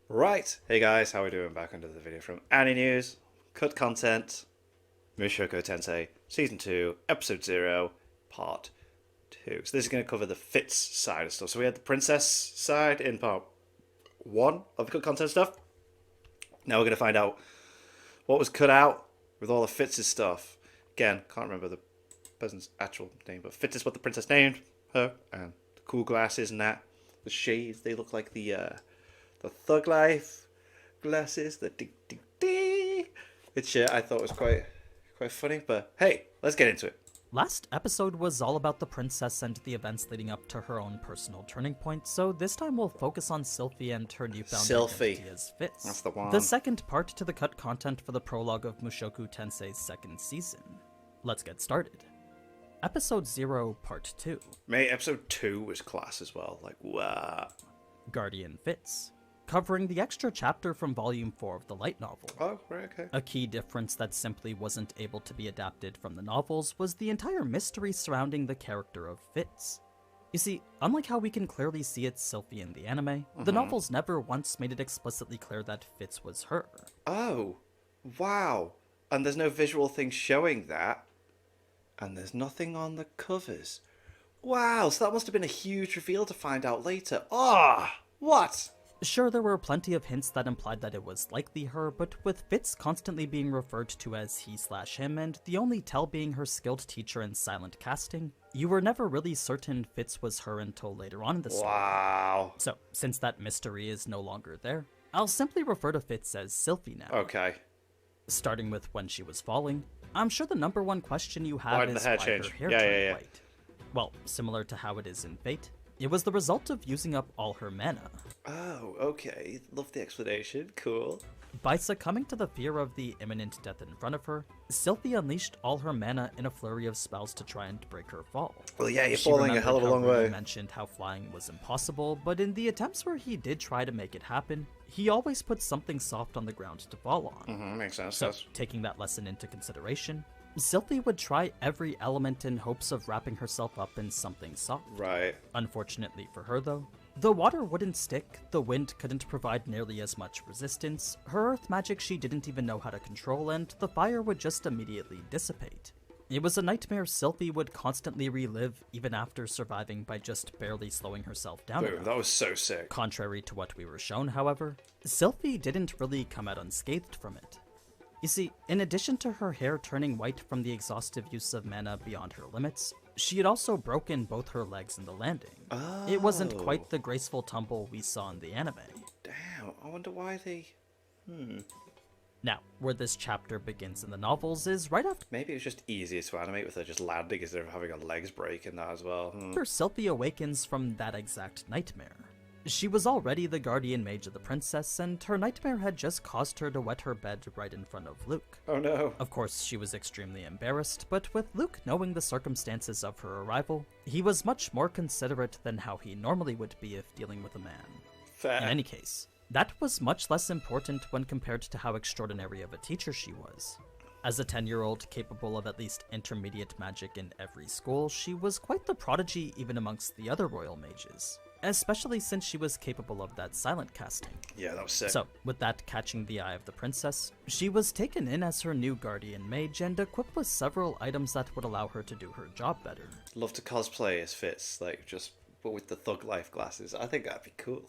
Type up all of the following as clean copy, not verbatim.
Right, hey guys, how are we doing? Back under the video from Annie News, cut content, MUSHOKU Tensei, Season 2, Episode 0, Part 2. So this is going to cover the Fitz side of stuff. So we had the princess side in Part 1 of the cut content stuff. Now we're going to find out what was cut out with all the Fitz's stuff. Again, can't remember the person's actual name, but Fitz is what the princess named her, and the cool glasses and that. The shades, they look like the Thug Life glasses, the ding ding ding, which I thought was quite funny. But hey, let's get into it. Last episode was all about the princess and the events leading up to her own personal turning point, so this time we'll focus on SYLPHIE and her newfound identity as Fitz. That's the one. The second part to the cut content for the prologue of Mushoku Tensei's second season. Let's get started. Episode 0, Part 2. Mate, Episode 2 was class as well. Like, wow. Guardian Fitz. Covering the extra chapter from Volume 4 of the light novel. Oh, right, okay. A key difference that simply wasn't able to be adapted from the novels was the entire mystery surrounding the character of Fitz. You see, unlike how we can clearly see it's SYLPHIE in the anime, the novels never once made it explicitly clear that Fitz was her. Oh, wow. And there's no visual thing showing that. And there's nothing on the covers. Wow, so that must have been a huge reveal to find out later. Ah, what? Sure, there were plenty of hints that implied that it was likely her, but with Fitz constantly being referred to as he/him, and the only tell being her skilled teacher in silent casting, you were never really certain Fitz was her until later on in the story. Wow. So, since that mystery is no longer there, I'll simply refer to Fitz as SYLPHIE now. Okay. Starting with when she was falling, I'm sure the number one question you have Why did is the hair why change? her hair Yeah, turned yeah, yeah. white. Well, similar to how it is in Fate, it was the result of using up all her mana. Oh, okay. Love the explanation. Cool. By succumbing to the fear of the imminent death in front of her, SYLPHIE unleashed all her mana in a flurry of spells to try and break her fall. Well, yeah, you're She falling a remembered hell of a how long Rudy way. mentioned how flying was impossible, but in the attempts where he did try to make it happen, he always put something soft on the ground to fall on. Makes sense. So, taking that lesson into consideration, SYLPHIE would try every element in hopes of wrapping herself up in something soft. Right. Unfortunately for her though, the water wouldn't stick, the wind couldn't provide nearly as much resistance, her earth magic she didn't even know how to control, and the fire would just immediately dissipate. It was a nightmare SYLPHIE would constantly relive even after surviving by just barely slowing herself down Boom, enough. that was so sick. Contrary to what we were shown, however, SYLPHIE didn't really come out unscathed from it. You see, in addition to her hair turning white from the exhaustive use of mana beyond her limits, she had also broken both her legs in the landing. It wasn't quite the graceful tumble we saw in the anime. Damn, I wonder why they... Now, where this chapter begins in the novels is right Maybe it was just easier to animate with her just landing instead of having her legs break in that as well. after SYLPHIE awakens from that exact nightmare. She was already the guardian mage of the princess, and her nightmare had just caused her to wet her bed right in front of Luke. Oh no. Of course, she was extremely embarrassed, but with Luke knowing the circumstances of her arrival, he was much more considerate than how he normally would be if dealing with a man. Fair. In any case, that was much less important when compared to how extraordinary of a teacher she was. As a 10-year-old capable of at least intermediate magic in every school, she was quite the prodigy even amongst the other royal mages, especially since she was capable of that silent casting. Yeah, that was sick. So, with that catching the eye of the princess, she was taken in as her new guardian mage and equipped with several items that would allow her to do her job better. Love to cosplay as Fitz, like just but with the Thug Life glasses. I think that'd be cool.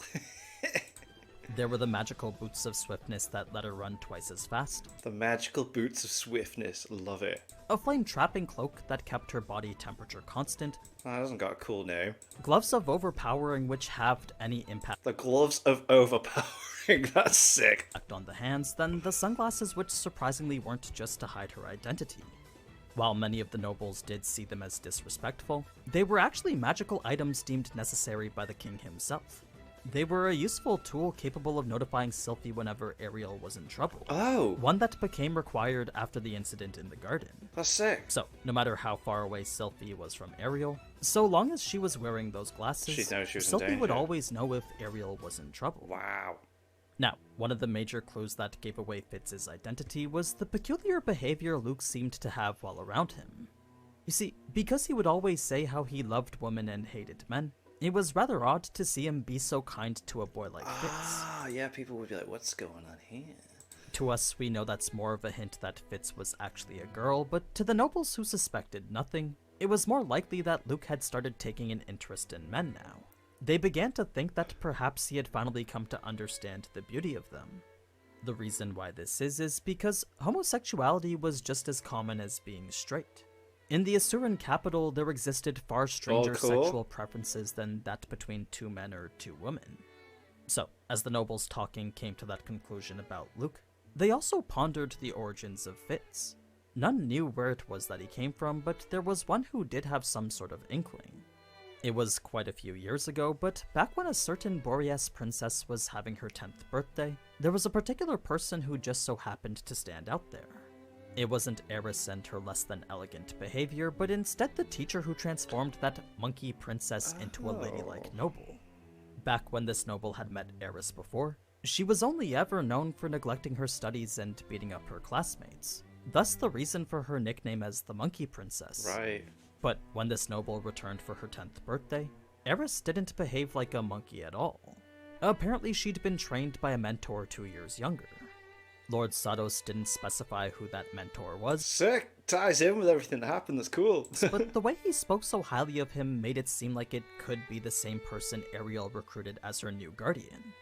There were the magical boots of swiftness that let her run twice as fast, The magical boots of swiftness. Love it. a flame-trapping cloak that kept her body temperature constant, That hasn't got a cool name. gloves of overpowering which halved any impact The gloves of overpowering. That's sick. on the hands, then the sunglasses which surprisingly weren't just to hide her identity. While many of the nobles did see them as disrespectful, they were actually magical items deemed necessary by the king himself. They were a useful tool capable of notifying SYLPHIE whenever Ariel was in trouble. Oh, One that became required after the incident in the garden. that's sick. So, no matter how far away SYLPHIE was from Ariel, so long as she was wearing those glasses, She'd know she was in SYLPHIE would danger. always know if Ariel was in trouble. Wow. Now, one of the major clues that gave away Fitz's identity was the peculiar behavior Luke seemed to have while around him. You see, because he would always say how he loved women and hated men, It was rather odd to see him be so kind to a boy like Fitz. Ah, yeah, people would be like, what's going on here? To us, we know that's more of a hint that Fitz was actually a girl, but to the nobles who suspected nothing, it was more likely that Luke had started taking an interest in men now. They began to think that perhaps he had finally come to understand the beauty of them. The reason why this is because homosexuality was just as common as being straight. In the Asuran capital, there existed far stranger sexual preferences than that between two men or two women. So, as the nobles talking came to that conclusion about Luke, they also pondered the origins of Fitz. None knew where it was that he came from, but there was one who did have some sort of inkling. It was quite a few years ago, but back when a certain Boreas princess was having her 10th birthday, there was a particular person who just so happened to stand out there. It wasn't Eris and her less than elegant behavior, but instead the teacher who transformed that monkey princess into a ladylike noble. Back when this noble had met Eris before, she was only ever known for neglecting her studies and beating up her classmates, thus the reason for her nickname as the Monkey Princess. Right. But when this noble returned for her 10th birthday, Eris didn't behave like a monkey at all. Apparently she'd been trained by a mentor 2 years younger. Lord Sados didn't specify who that mentor was. Sick! Ties in with everything that happened, that's cool. But the way he spoke so highly of him made it seem like it could be the same person Ariel recruited as her new guardian.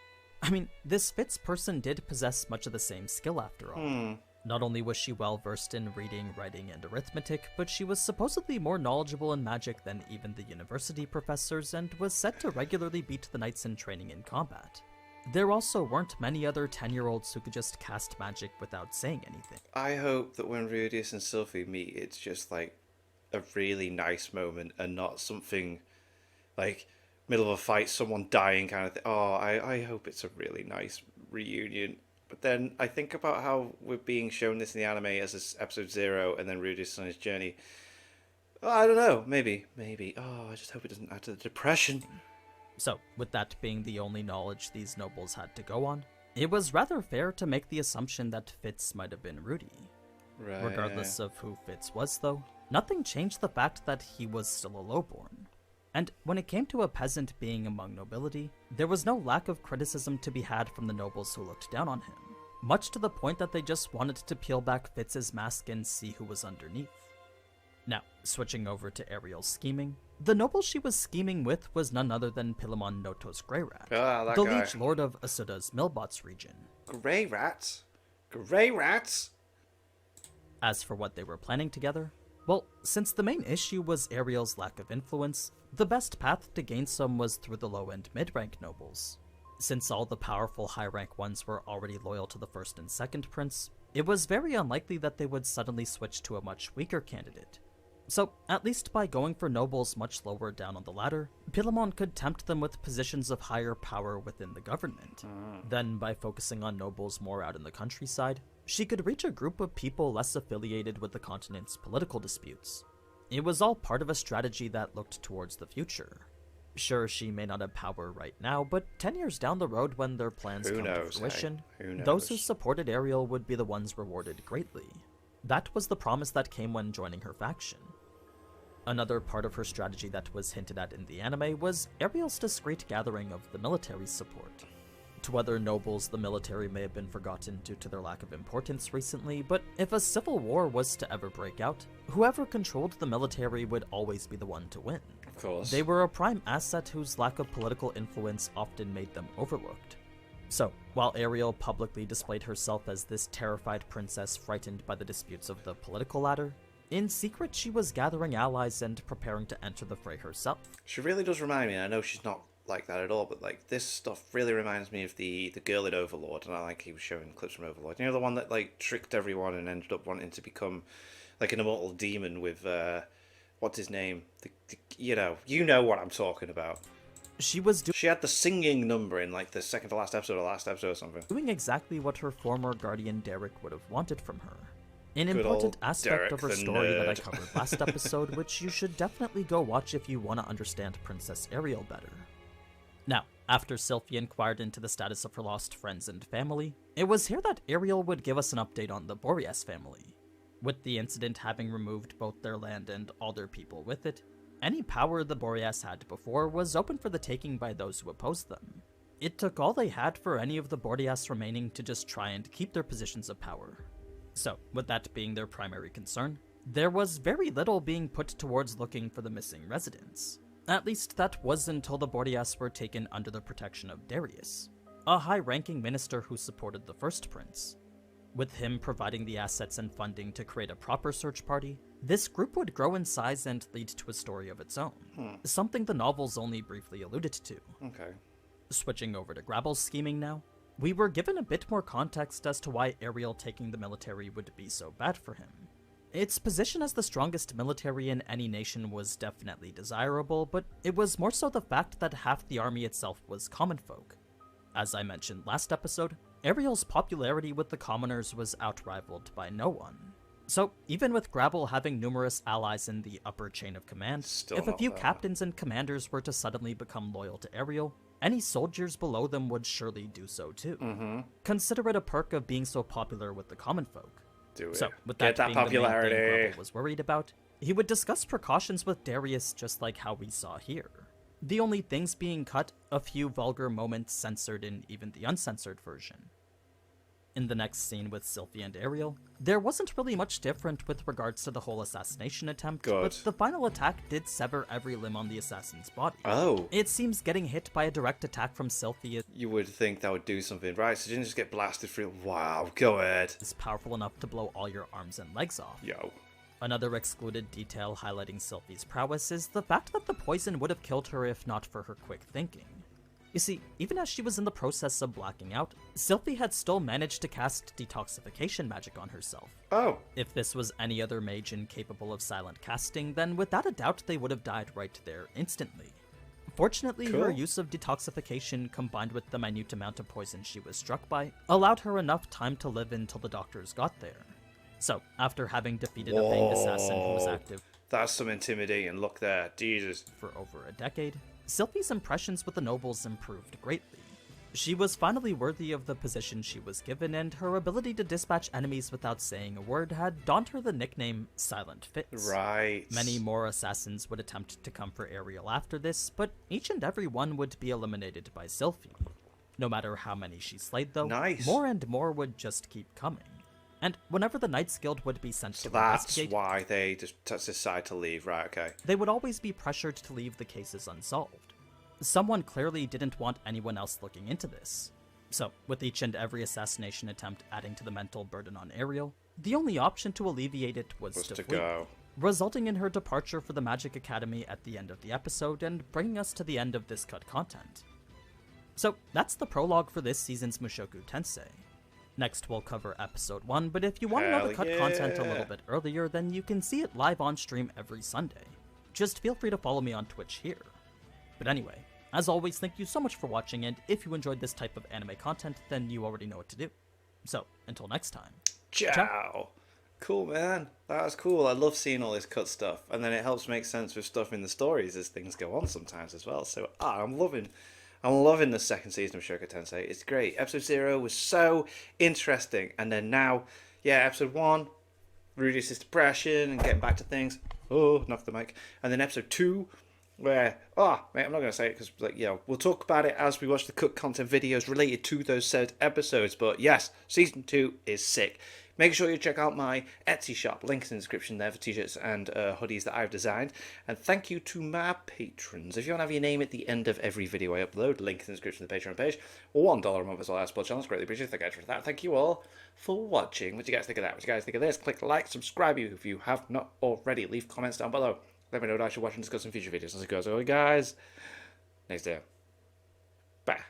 I mean, this Fitz person did possess much of the same skill after all. Not only was she well versed in reading, writing, and arithmetic, but she was supposedly more knowledgeable in magic than even the university professors and was said to regularly beat the knights in training in combat. There also weren't many other 10-year-olds who could just cast magic without saying anything. I hope that when Rudius and SYLPHIE meet, it's just like a really nice moment and not something like middle of a fight, someone dying kind of thing. Oh, I hope it's a really nice reunion. But then I think about how we're being shown this in the anime as episode 0 and then Rudius on his journey. Oh, I don't know. Maybe. Oh, I just hope it doesn't add to the depression. So, with that being the only knowledge these nobles had to go on, it was rather fair to make the assumption that Fitz might have been Rudy. Right. Regardless of who Fitz was, though, nothing changed the fact that he was still a lowborn. And when it came to a peasant being among nobility, there was no lack of criticism to be had from the nobles who looked down on him, much to the point that they just wanted to peel back Fitz's mask and see who was underneath. Now, switching over to Ariel's scheming, the noble she was scheming with was none other than Pilamon Noto's Grey Rat, that the guy. liege lord of Asuda's Millbots region. Grey rats? Grey rats? As for what they were planning together, well, since the main issue was Ariel's lack of influence, the best path to gain some was through the low-end mid-rank nobles. Since all the powerful high-rank ones were already loyal to the first and second prince, it was very unlikely that they would suddenly switch to a much weaker candidate. So, at least by going for nobles much lower down on the ladder, Pilamon could tempt them with positions of higher power within the government. Then, by focusing on nobles more out in the countryside, she could reach a group of people less affiliated with the continent's political disputes. It was all part of a strategy that looked towards the future. Sure, she may not have power right now, but 10 years down the road when their plans come to fruition, those who supported Ariel would be the ones rewarded greatly. That was the promise that came when joining her faction. Another part of her strategy that was hinted at in the anime was Ariel's discreet gathering of the military's support. To other nobles, the military may have been forgotten due to their lack of importance recently, but if a civil war was to ever break out, whoever controlled the military would always be the one to win. Of course. They were a prime asset whose lack of political influence often made them overlooked. So, while Ariel publicly displayed herself as this terrified princess frightened by the disputes of the political ladder, in secret she was gathering allies and preparing to enter the fray herself. She really does remind me, I know she's not like that at all, but like this stuff really reminds me of the girl in Overlord, and I like he was showing clips from Overlord. You know, the one that like tricked everyone and ended up wanting to become like an immortal demon with what's his name? You know what I'm talking about. She had the singing number in like the second to last episode or last episode or something. doing exactly what her former guardian Derek would have wanted from her. An Good important old aspect Derek of her the story that I nerd. covered last episode, which you should definitely go watch if you want to understand Princess Ariel better. Now, after SYLPHIE inquired into the status of her lost friends and family, it was here that Ariel would give us an update on the Boreas family. With the incident having removed both their land and all their people with it, any power the Boreas had before was open for the taking by those who opposed them. It took all they had for any of the Boreas remaining to just try and keep their positions of power. So, with that being their primary concern, there was very little being put towards looking for the missing residents. At least that was until the Boreas were taken under the protection of Darius, a high-ranking minister who supported the first prince. With him providing the assets and funding to create a proper search party, this group would grow in size and lead to a story of its own, something the novels only briefly alluded to. Okay. Switching over to Grabble's scheming now, we were given a bit more context as to why Ariel taking the military would be so bad for him. Its position as the strongest military in any nation was definitely desirable, but it was more so the fact that half the army itself was common folk. As I mentioned last episode, Ariel's popularity with the commoners was outrivaled by no one. So, even with Grabble having numerous allies in the upper chain of command, if a few captains and commanders were to suddenly become loyal to Ariel, any soldiers below them would surely do so too. Consider it a perk of being so popular with the common folk. So, with that being popularity. The main thing Grabble was worried about, he would discuss precautions with Darius just like how we saw here. The only things being cut, a few vulgar moments censored in even the uncensored version. In the next scene with SYLPHIE and Ariel, there wasn't really much different with regards to the whole assassination attempt, but the final attack did sever every limb on the assassin's body. Oh. It seems getting hit by a direct attack from SYLPHIE You would think that would do something, right? So you didn't just get blasted through. Wow, go ahead. is powerful enough to blow all your arms and legs off. Yo. Another excluded detail highlighting SYLPHIE's prowess is the fact that the poison would have killed her if not for her quick thinking. You see, even as she was in the process of blacking out, SYLPHIE had still managed to cast detoxification magic on herself. Oh. If this was any other mage incapable of silent casting, then without a doubt they would have died right there instantly. Fortunately, her use of detoxification combined with the minute amount of poison she was struck by allowed her enough time to live until the doctors got there. So, after having defeated a famed assassin who was active That's some intimidating look there, Jesus. for over a decade, SYLPHIE's impressions with the nobles improved greatly. She was finally worthy of the position she was given, and her ability to dispatch enemies without saying a word had donned her the nickname Silent Fitz. Right. Many more assassins would attempt to come for Ariel after this, but each and every one would be eliminated by SYLPHIE. No matter how many she slayed though, more and more would just keep coming. And whenever the Knights Guild would be sent to investigate, that's why they just decide to leave, right, okay. They would always be pressured to leave the cases unsolved. Someone clearly didn't want anyone else looking into this. So, with each and every assassination attempt adding to the mental burden on Ariel, the only option to alleviate it was to flee, resulting in her departure for the Magic Academy at the end of the episode and bringing us to the end of this cut content. So, that's the prologue for this season's Mushoku Tensei. Next we'll cover episode 1, but if you want to know the cut content a little bit earlier, then you can see it live on stream every Sunday. Just feel free to follow me on Twitch here. But anyway, as always, thank you so much for watching, and if you enjoyed this type of anime content, then you already know what to do. So, until next time. Ciao! Cool, man. That was cool. I love seeing all this cut stuff, and then it helps make sense with stuff in the stories as things go on sometimes as well. So, I'm loving the second season of Mushoku Tensei. It's great. Episode 0 was so interesting, and then now, yeah, episode 1 reduces depression and getting back to things. Oh, knock the mic. And then episode 2, where, mate, I'm not going to say it because, we'll talk about it as we watch the cut content videos related to those said episodes. But yes, season 2 is sick. Make sure you check out my Etsy shop. Link in the description there for t-shirts and hoodies that I've designed. And thank you to my patrons. If you want to have your name at the end of every video I upload, link in the description of the Patreon page. $1 a month as well as support channels. Greatly appreciate it. Thank you for that. Thank you all for watching. What do you guys think of that? What do you guys think of this? Click like, subscribe if you have not already. Leave comments down below. Let me know what I should watch and discuss in future videos. As it goes, guys. Next day. Bye.